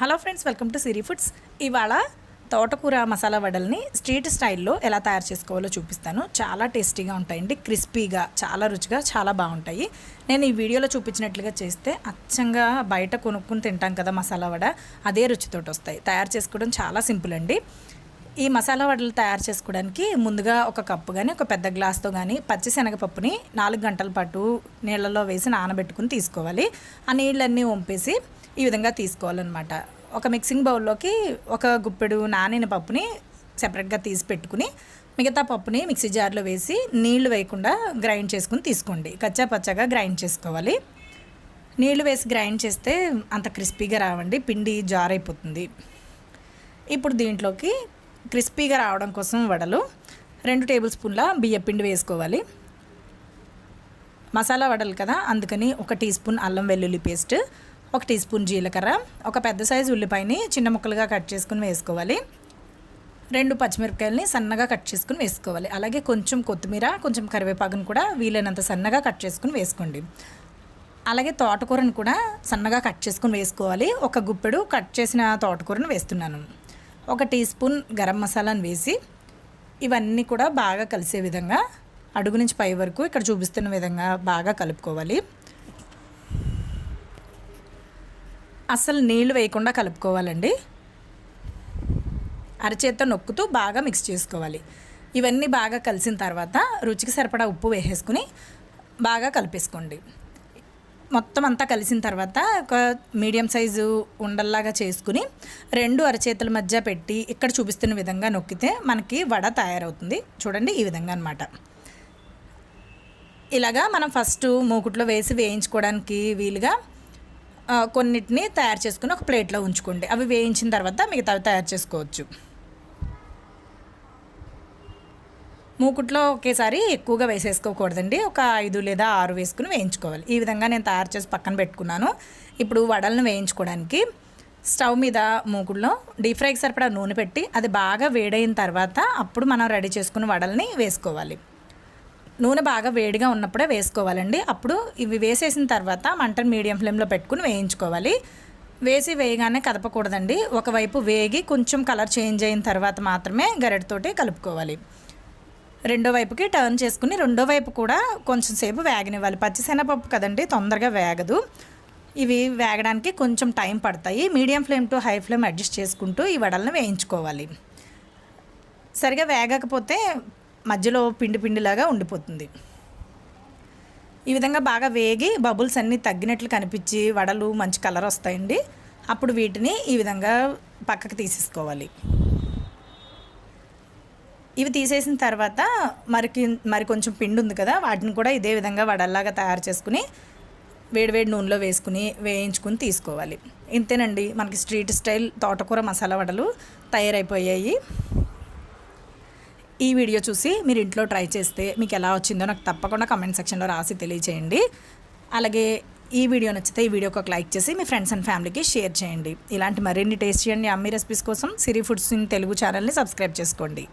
Hello friends, welcome to Siri foods. ఇవాళ తోటకూర masala వడల్ని street స్టైల్లో ఎలా తయారు చేసుకోవాలో చూపిస్తాను. చాలా టేస్టీగా ఉంటాయండి, క్రిస్పీగా, చాలా రుచిగా, చాలా బాగుంటాయి. నేను ఈ వీడియోలో చూపించినట్లుగా చేస్తే అచ్చంగా బయట కొనుక్కుని తింటాం కదా మసాలా వడ, అదే రుచితోటి వస్తాయి. తయారు చేసుకోవడం చాలా సింపుల్ అండి. ఈ మసాలా వడలు తయారు చేసుకోవడానికి ముందుగా ఒక కప్పు కానీ ఒక పెద్ద గ్లాస్తో కానీ పచ్చిశనగపప్పుని 4 గంటల పాటు నీళ్ళలో వేసి నానబెట్టుకుని తీసుకోవాలి. ఆ నీళ్ళన్నీ వంపేసి ఈ విధంగా తీసుకోవాలన్నమాట. ఒక మిక్సింగ్ బౌల్లోకి ఒక గుప్పెడు నానిన పప్పుని సెపరేట్గా తీసి పెట్టుకుని మిగతా పప్పుని మిక్సీ జార్లో వేసి నీళ్లు వేయకుండా గ్రైండ్ చేసుకుని తీసుకోండి. కచ్చా పచ్చగా గ్రైండ్ చేసుకోవాలి. నీళ్లు వేసి గ్రైండ్ చేస్తే అంత క్రిస్పీగా రావండి, పిండి జార్ అయిపోతుంది. ఇప్పుడు దీంట్లోకి క్రిస్పీగా రావడం కోసం వడలు 2 టేబుల్ స్పూన్ల బియ్యపిండి వేసుకోవాలి. మసాలా వడలు కదా, అందుకని 1 టీ స్పూన్ అల్లం వెల్లుల్లి పేస్ట్, 1 టీ స్పూన్ జీలకర్ర, ఒక పెద్ద సైజు ఉల్లిపాయని చిన్న ముక్కలుగా కట్ చేసుకుని వేసుకోవాలి. 2 పచ్చిమిరపకాయలని సన్నగా కట్ చేసుకుని వేసుకోవాలి. అలాగే కొంచెం కొత్తిమీర, కొంచెం కరివేపాకును కూడా వీలైనంత సన్నగా కట్ చేసుకుని వేసుకోండి. అలాగే తోటకూరను కూడా సన్నగా కట్ చేసుకుని వేసుకోవాలి. ఒక గుప్పెడు కట్ చేసిన తోటకూరను వేస్తున్నాను. 1 టీ స్పూన్ గరం మసాలాను వేసి ఇవన్నీ కూడా బాగా కలిసే విధంగా అడుగు నుంచి పై వరకు ఇక్కడ చూపిస్తున్న విధంగా బాగా కలుపుకోవాలి. అస్సలు నీళ్లు వేయకుండా కలుపుకోవాలండి. అరచేత్తో నొక్కుతూ బాగా మిక్స్ చేసుకోవాలి. ఇవన్నీ బాగా కలిసిన తర్వాత రుచికి సరిపడా ఉప్పు వేసేసుకుని బాగా కలిపేసుకోండి. మొత్తం అంతా కలిసిన తర్వాత ఒక మీడియం సైజు ఉండల్లాగా చేసుకుని 2 అరచేతుల మధ్య పెట్టి ఇక్కడ చూపిస్తున్న విధంగా నొక్కితే మనకి వడ తయారవుతుంది. చూడండి, ఈ విధంగా అన్నమాట. ఇలాగా మనం ఫస్ట్ మూకుట్లో వేసి వేయించుకోవడానికి వీలుగా కొన్నిటిని తయారు చేసుకుని ఒక ప్లేట్లో ఉంచుకోండి. అవి వేయించిన తర్వాత మిగతావి తయారు చేసుకోవచ్చు. మూకుట్లో ఒకేసారి ఎక్కువగా వేసేసుకోకూడదండి. ఒక 5 లేదా 6 వేసుకుని వేయించుకోవాలి. ఈ విధంగా నేను తయారు చేసి పక్కన పెట్టుకున్నాను. ఇప్పుడు వడలను వేయించుకోవడానికి స్టవ్ మీద మూకుల్లో డీప్ ఫ్రైకి సరిపడా నూనె పెట్టి అది బాగా వేడైన తర్వాత అప్పుడు మనం రెడీ చేసుకున్న వడల్ని వేసుకోవాలి. నూనె బాగా వేడిగా ఉన్నప్పుడే వేసుకోవాలండి. అప్పుడు ఇవి వేసేసిన తర్వాత మంటను మీడియం ఫ్లేమ్లో పెట్టుకుని వేయించుకోవాలి. వేసి వేయగానే కదపకూడదండి. ఒకవైపు వేగి కొంచెం కలర్ చేంజ్ అయిన తర్వాత మాత్రమే గరిటెతోటి కలుపుకోవాలి. రెండో వైపుకి టర్న్ చేసుకుని రెండో వైపు కూడా కొంచెం సేపు వేగనివ్వాలి. పచ్చిశనగపప్పు కదండి, తొందరగా వేగదు. ఇవి వేగడానికి కొంచెం టైం పడతాయి. Medium flame to high flame adjust చేసుకుంటూ ఈ వడలను వేయించుకోవాలి. సరిగా వేగకపోతే మధ్యలో పిండి పిండిలాగా ఉండిపోతుంది. ఈ విధంగా బాగా వేగి బబుల్స్ అన్నీ తగ్గినట్లు కనిపించి వడలు మంచి కలర్ వస్తాయండి. అప్పుడు వీటిని ఈ విధంగా పక్కకు తీసేసుకోవాలి. ఇవి తీసేసిన తర్వాత మరి కొంచెం పిండి ఉంది కదా, వాటిని కూడా ఇదే విధంగా వడల్లాగా తయారు చేసుకుని వేడివేడి నూనెలో వేసుకుని వేయించుకుని తీసుకోవాలి. ఇంతేనండి, మనకి స్ట్రీట్ స్టైల్ తోటకూర మసాలా వడలు తయారైపోయాయి. ఈ వీడియో చూసి మీరు ఇంట్లో ట్రై చేస్తే మీకు ఎలా వచ్చిందో నాకు తప్పకుండా కామెంట్ సెక్షన్లో రాసి తెలియచేయండి. అలాగే ఈ వీడియో నచ్చితే ఈ వీడియోకి ఒక లైక్ చేసి మీ ఫ్రెండ్స్ అండ్ ఫ్యామిలీకి షేర్ చేయండి. ఇలాంటి మరిన్ని టేస్టీ అండ్ యమ్మీ రెసిపీస్ కోసం సిరి ఫుడ్స్ ఇన్ తెలుగు ఛానల్ని సబ్స్క్రైబ్ చేసుకోండి.